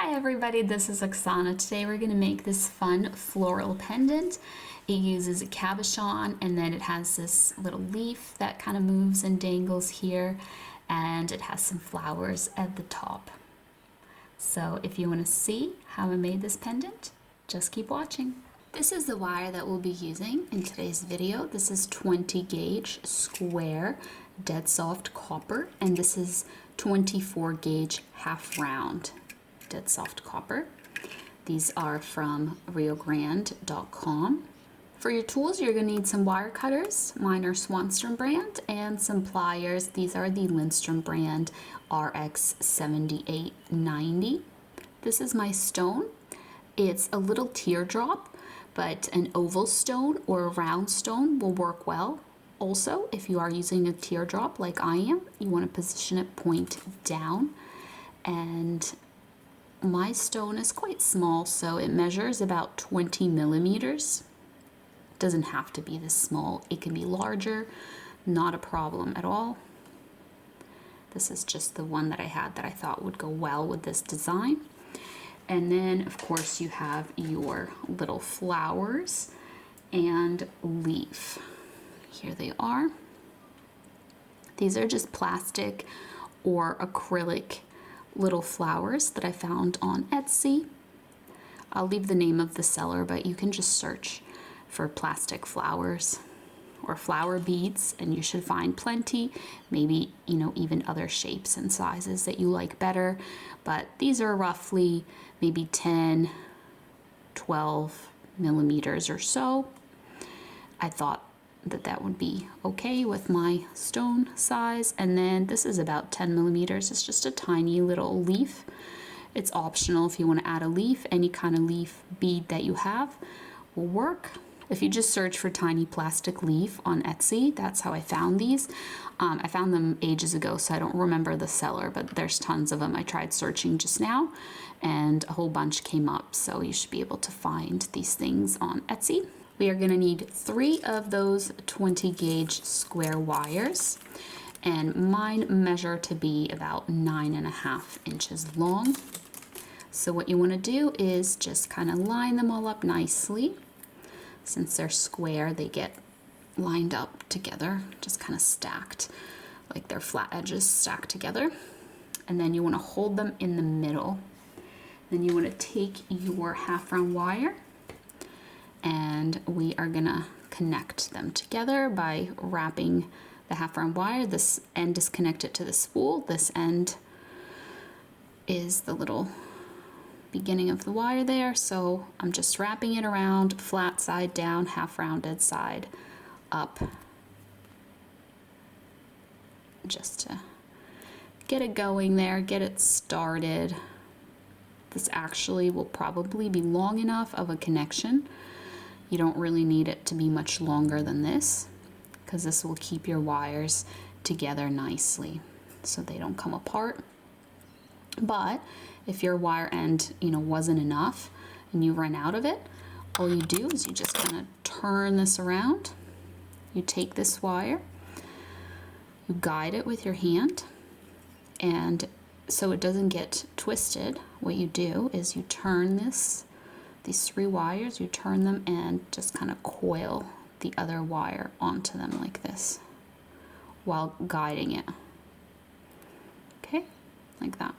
Hi everybody, this is Oksana. Today we're going to make this fun floral pendant. It uses a cabochon and then it has this little leaf that kind of moves and dangles here, and it has some flowers at the top. So if you want to see how I made this pendant, just keep watching. This is the wire that we'll be using in today's video. This is 20 gauge square dead soft copper, and this is 24 gauge half round dead soft copper. These are from riogrande.com. For your tools, you're going to need some wire cutters. Mine are Swanstrom brand, and some pliers. These are the Lindstrom brand RX 7890. This is my stone. It's a little teardrop, but an oval stone or a round stone will work well. Also, if you are using a teardrop like I am, you want to position it point down. And my stone is quite small, so it measures about 20 millimeters. It doesn't have to be this small. It can be larger, not a problem at all. This is just the one that I had that I thought would go well with this design. And then, of course, you have your little flowers and leaf. Here they are. These are just plastic or acrylic little flowers that I found on Etsy. I'll leave the name of the seller, but you can just search for plastic flowers or flower beads and you should find plenty, maybe, even other shapes and sizes that you like better. But these are roughly maybe 10, 12 millimeters or so. I thought that would be okay with my stone size. And then this is about 10 millimeters. It's just a tiny little leaf. It's optional if you want to add a leaf. Any kind of leaf bead that you have will work. If you just search for tiny plastic leaf on Etsy, that's how I found these. I found them ages ago, so I don't remember the seller, but there's tons of them. I tried searching just now and a whole bunch came up, so you should be able to find these things on Etsy. We are going to need 3 of those 20 gauge square wires, and mine measure to be about 9.5 inches long. So what you want to do is just kind of line them all up nicely. Since they're square, they get lined up together, just kind of stacked, like their flat edges stacked together. And then you want to hold them in the middle. Then you want to take your half round wire, and we are gonna connect them together by wrapping the half round wire. This end is connected to the spool. This end is the little beginning of the wire there. So I'm just wrapping it around, flat side down, half rounded side up, just to get it going there, get it started. This actually will probably be long enough of a connection. You don't really need it to be much longer than this, because this will keep your wires together nicely so they don't come apart. But if your wire end, wasn't enough and you run out of it, all you do is you just kind of turn this around. You take this wire, you guide it with your hand, and so it doesn't get twisted, what you do is you turn these 3 wires, you turn them and just kind of coil the other wire onto them like this while guiding it. Okay, like that.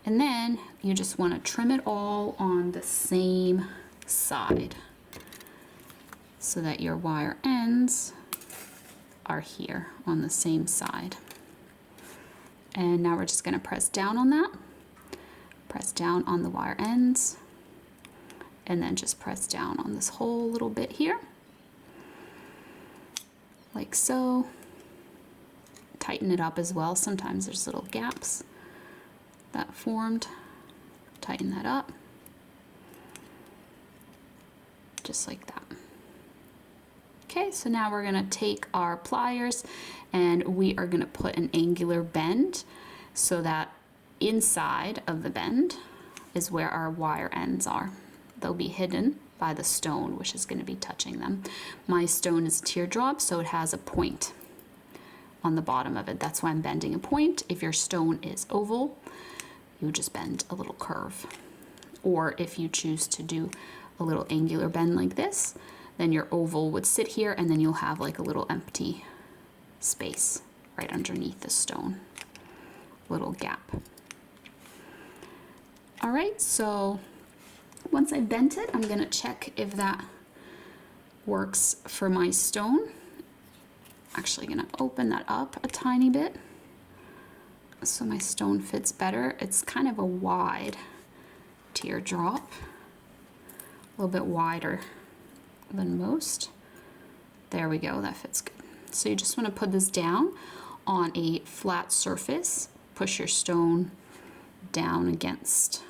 And then you just want to trim it all on the same side so that your wire ends are here on the same side. And now we're just going to press down on that. Press down on the wire ends. And then just press down on this whole little bit here, like so. Tighten it up as well. Sometimes there's little gaps that formed. Tighten that up, just like that. Okay, so now we're gonna take our pliers and we are gonna put an angular bend so that inside of the bend is where our wire ends are. They'll be hidden by the stone, which is going to be touching them. My stone is a teardrop, so it has a point on the bottom of it. That's why I'm bending a point. If your stone is oval, you just bend a little curve. Or if you choose to do a little angular bend like this, then your oval would sit here and then you'll have like a little empty space right underneath the stone, little gap. All right, so once I bent it, I'm gonna check if that works for my stone. Actually gonna open that up a tiny bit so my stone fits better. It's kind of a wide teardrop, a little bit wider than most. There we go, that fits good. So you just want to put this down on a flat surface, push your stone down against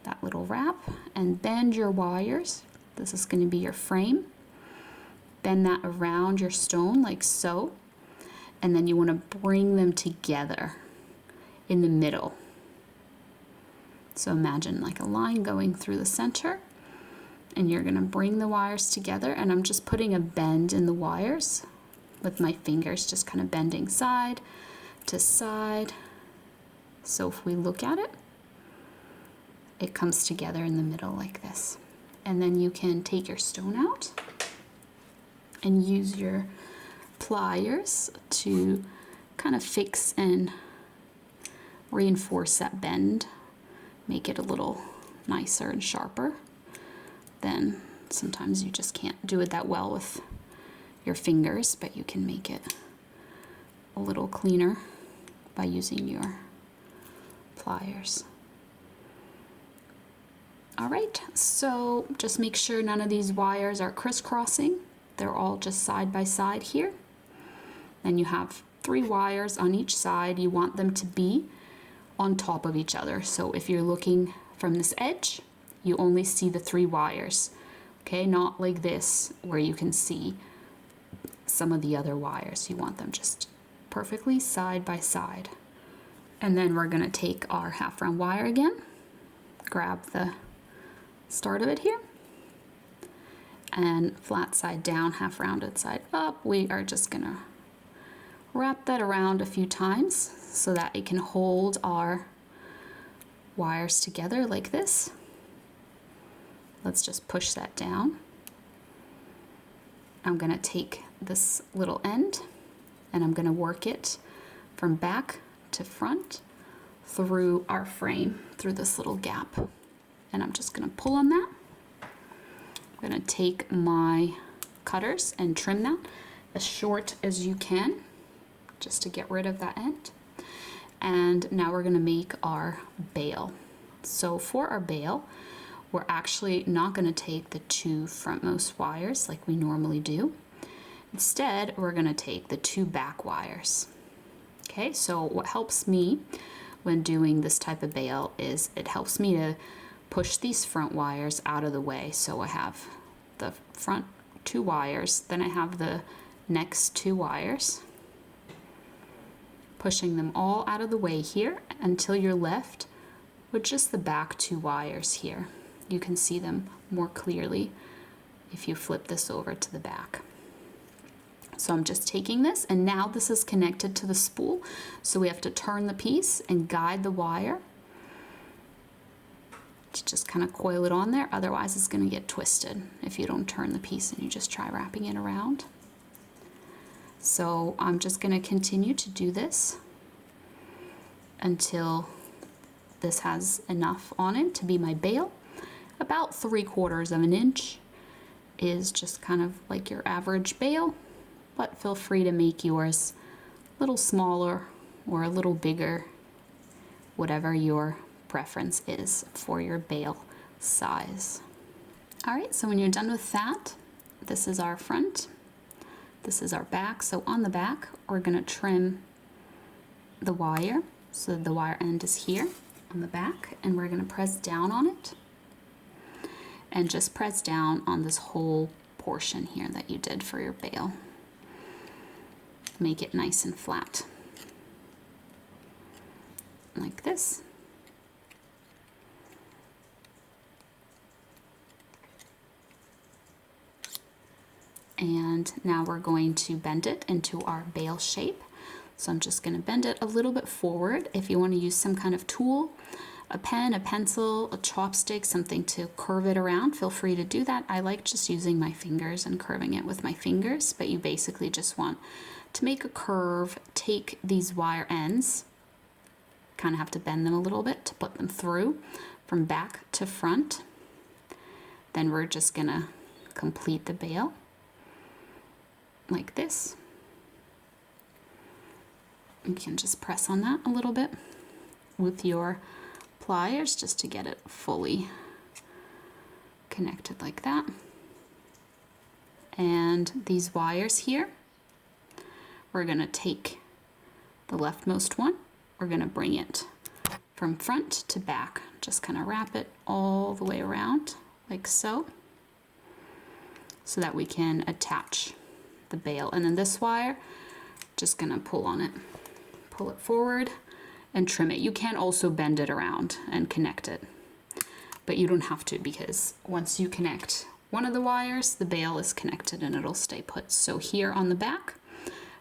that little wrap and bend your wires. This is going to be your frame. Bend that around your stone like so, and then you want to bring them together in the middle. So imagine like a line going through the center, and you're going to bring the wires together, and I'm just putting a bend in the wires with my fingers, just kind of bending side to side. So if we look at it, it comes together in the middle like this. And then you can take your stone out and use your pliers to kind of fix and reinforce that bend, make it a little nicer and sharper. Then sometimes you just can't do it that well with your fingers, but you can make it a little cleaner by using your pliers. All right, so just make sure none of these wires are crisscrossing. They're all just side by side here. Then you have 3 wires on each side. You want them to be on top of each other. So if you're looking from this edge, you only see the 3 wires, okay? Not like this where you can see some of the other wires. You want them just perfectly side by side. And then we're gonna take our half round wire again, grab the start of it here, and flat side down, half rounded side up. We are just gonna wrap that around a few times so that it can hold our wires together like this. Let's just push that down. I'm gonna take this little end and I'm gonna work it from back to front through our frame, through this little gap. And I'm just gonna pull on that. I'm gonna take my cutters and trim that as short as you can, just to get rid of that end. And now we're gonna make our bail. So for our bail, we're actually not gonna take the 2 frontmost wires like we normally do. Instead, we're gonna take the 2 back wires. Okay, so what helps me when doing this type of bail is it helps me to push these front wires out of the way. So I have the front 2 wires, then I have the next 2 wires, pushing them all out of the way here until you're left with just the back 2 wires here. You can see them more clearly if you flip this over to the back. So I'm just taking this, and now this is connected to the spool, so we have to turn the piece and guide the wire to just kind of coil it on there. Otherwise it's going to get twisted if you don't turn the piece and you just try wrapping it around. So I'm just going to continue to do this until this has enough on it to be my bail. About 3/4 of an inch is just kind of like your average bail, but feel free to make yours a little smaller or a little bigger, whatever your preference is for your bail size. All right, so when you're done with that, this is our front, this is our back. So on the back, we're gonna trim the wire so the wire end is here on the back, and we're gonna press down on it and just press down on this whole portion here that you did for your bail. Make it nice and flat, like this. And now we're going to bend it into our bail shape. So I'm just going to bend it a little bit forward. If you want to use some kind of tool, a pen, a pencil, a chopstick, something to curve it around, feel free to do that. I like just using my fingers and curving it with my fingers, but you basically just want to make a curve, take these wire ends, kind of have to bend them a little bit to put them through from back to front. Then we're just gonna complete the bail like this. You can just press on that a little bit with your pliers just to get it fully connected like that. And these wires here, we're gonna take the leftmost one, we're gonna bring it from front to back, just kind of wrap it all the way around like so that we can attach the bail. And then this wire, just gonna pull on it, pull it forward and trim it. You can also bend it around and connect it, but you don't have to, because once you connect one of the wires, the bail is connected and it'll stay put. So here on the back,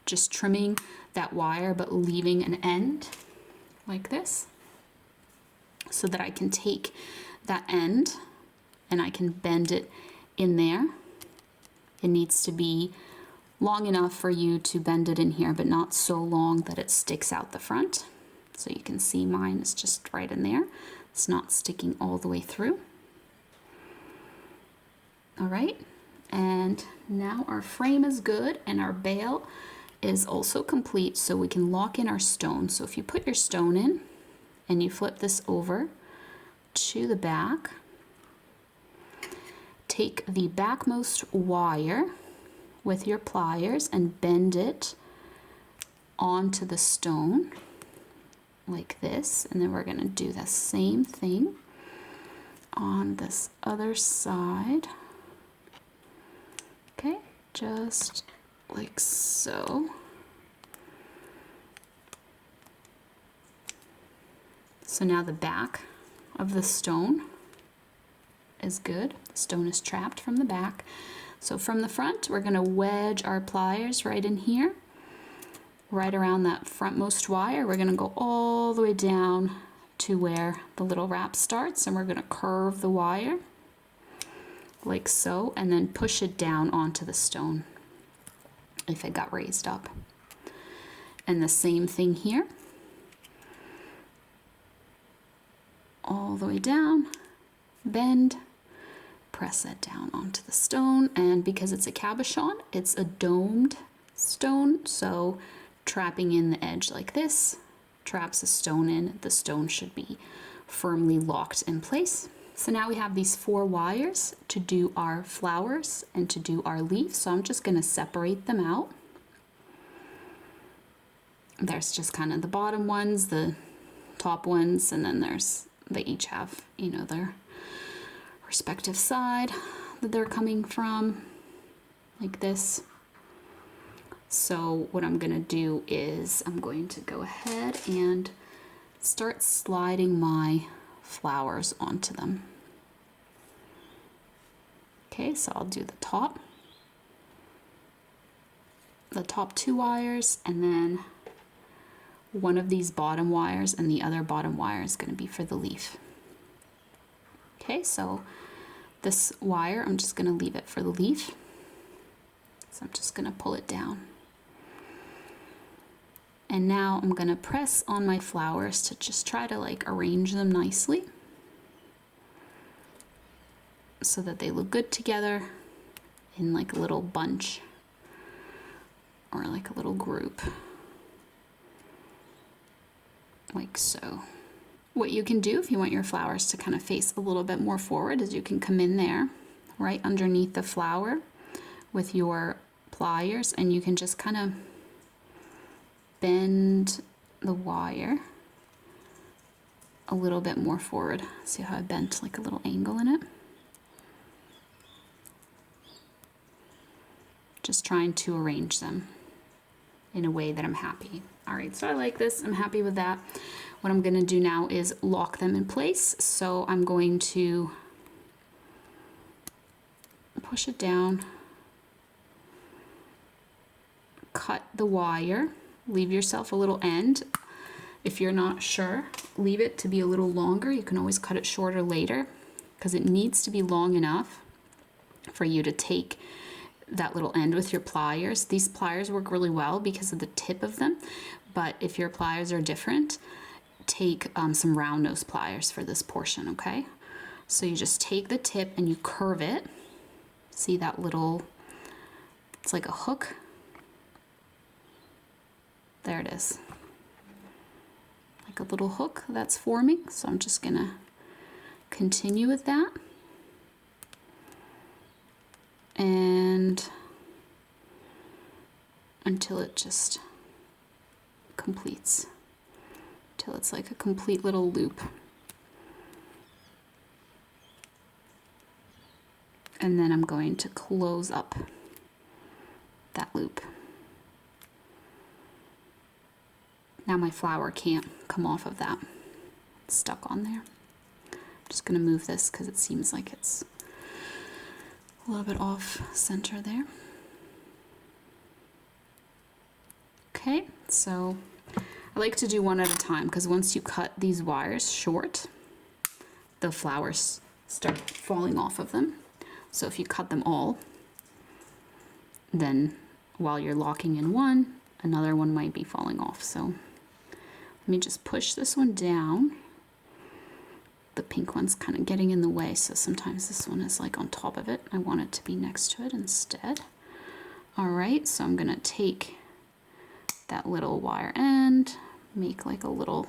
just trimming that wire but leaving an end like this so that I can take that end and I can bend it in there. It needs to be long enough for you to bend it in here, but not so long that it sticks out the front. So you can see mine is just right in there. It's not sticking all the way through. All right, and now our frame is good and our bail is also complete, so we can lock in our stone. So if you put your stone in and you flip this over to the back, take the backmost wire with your pliers and bend it onto the stone like this, and then we're going to do the same thing on this other side. Okay, just like so. So now the back of the stone is good. The stone is trapped from the back. So from the front, we're going to wedge our pliers right in here, right around that frontmost wire. We're going to go all the way down to where the little wrap starts, and we're going to curve the wire like so, and then push it down onto the stone if it got raised up. And the same thing here, all the way down, bend, press that down onto the stone. And because it's a cabochon, it's a domed stone, so trapping in the edge like this traps a stone in. The stone should be firmly locked in place. So now we have these 4 wires to do our flowers and to do our leaf. So I'm just going to separate them out. There's just kind of the bottom ones, the top ones, and then they each have, you know, their respective side that they're coming from, like this. So what I'm going to do is I'm going to go ahead and start sliding my flowers onto them. Okay, so I'll do the top 2 wires, and then one of these bottom wires, and the other bottom wire is going to be for the leaf. Okay, so this wire, I'm just going to leave it for the leaf. So I'm just going to pull it down. And now I'm going to press on my flowers to just try to like arrange them nicely so that they look good together in like a little bunch or like a little group, like so. What you can do if you want your flowers to kind of face a little bit more forward is you can come in there right underneath the flower with your pliers, and you can just kind of bend the wire a little bit more forward. See how I bent like a little angle in it? Just trying to arrange them in a way that I'm happy. All right, so I like this, I'm happy with that. What I'm gonna do now is lock them in place. So I'm going to push it down, cut the wire leave yourself a little end. If you're not sure, leave it to be a little longer. You can always cut it shorter later because it needs to be long enough for you to take that little end with your pliers. These pliers work really well because of the tip of them, but if your pliers are different, take some round nose pliers for this portion, okay? So you just take the tip and you curve it. See that little, it's like a hook. There it is. Like a little hook that's forming. So I'm just gonna continue with that. And until it just completes, till it's like a complete little loop. And then I'm going to close up that loop. Now my flower can't come off of that. It's stuck on there. I'm just gonna move this because it seems like it's a little bit off center there. Okay, so I like to do one at a time because once you cut these wires short, the flowers start falling off of them. So if you cut them all, then while you're locking in one, another one might be falling off. So let me just push this one down. The pink one's kind of getting in the way, so sometimes this one is like on top of it. I want it to be next to it instead. All right, so I'm gonna take that little wire end, make like a little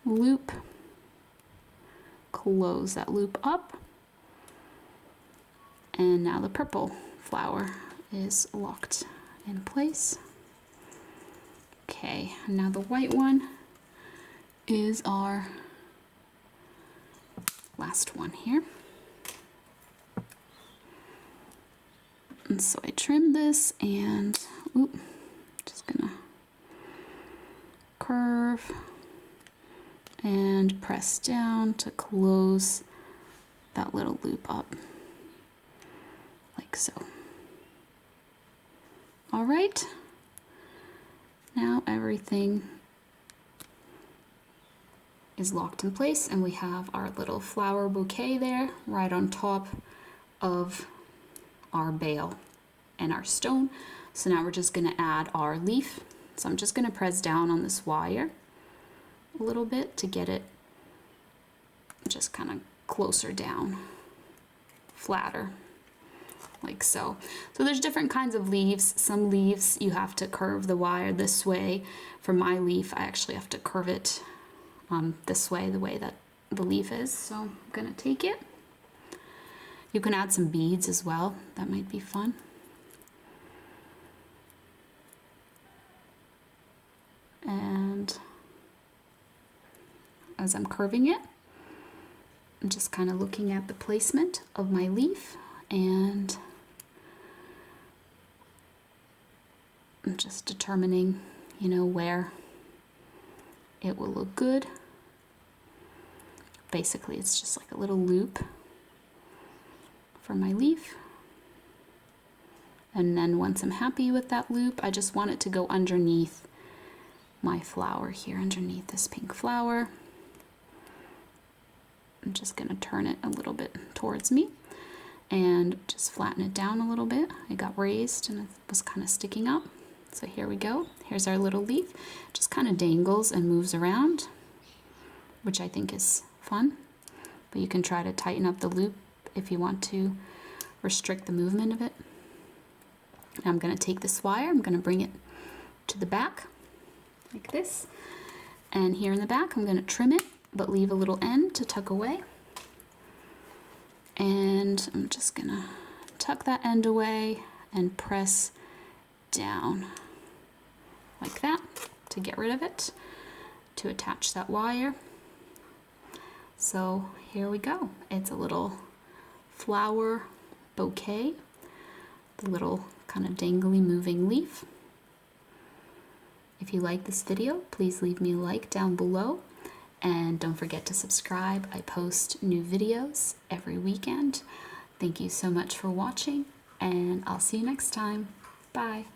loop, close that loop up, and now the purple flower is locked in place. Okay, now the white one is our last one here. And so I trimmed this and just gonna curve and press down to close that little loop up, like so. All right, now everything is locked in place and we have our little flower bouquet there right on top of our bale and our stone. So now we're just gonna add our leaf. So I'm just gonna press down on this wire a little bit to get it just kind of closer down, flatter, like so. So there's different kinds of leaves. Some leaves you have to curve the wire this way. For my leaf, I actually have to curve it this way, the way that the leaf is. So I'm gonna take it. You can add some beads as well. That might be fun. And as I'm curving it, I'm just kind of looking at the placement of my leaf, and I'm just determining, you know, where it will look good. Basically, it's just like a little loop for my leaf. And then once I'm happy with that loop, I just want it to go underneath my flower here, underneath this pink flower. I'm just gonna turn it a little bit towards me and just flatten it down a little bit. It got raised and it was kind of sticking up. So here we go. Here's our little leaf. Just kind of dangles and moves around, which I think is fun. But you can try to tighten up the loop if you want to restrict the movement of it. Now I'm gonna take this wire, I'm gonna bring it to the back like this. And here in the back, I'm gonna trim it, but leave a little end to tuck away. And I'm just gonna tuck that end away and press down like that to get rid of it, to attach that wire. So here we go. It's a little flower bouquet, the little kind of dangly moving leaf. If you like this video, please leave me a like down below, and don't forget to subscribe. I post new videos every weekend. Thank you so much for watching, and I'll see you next time. Bye.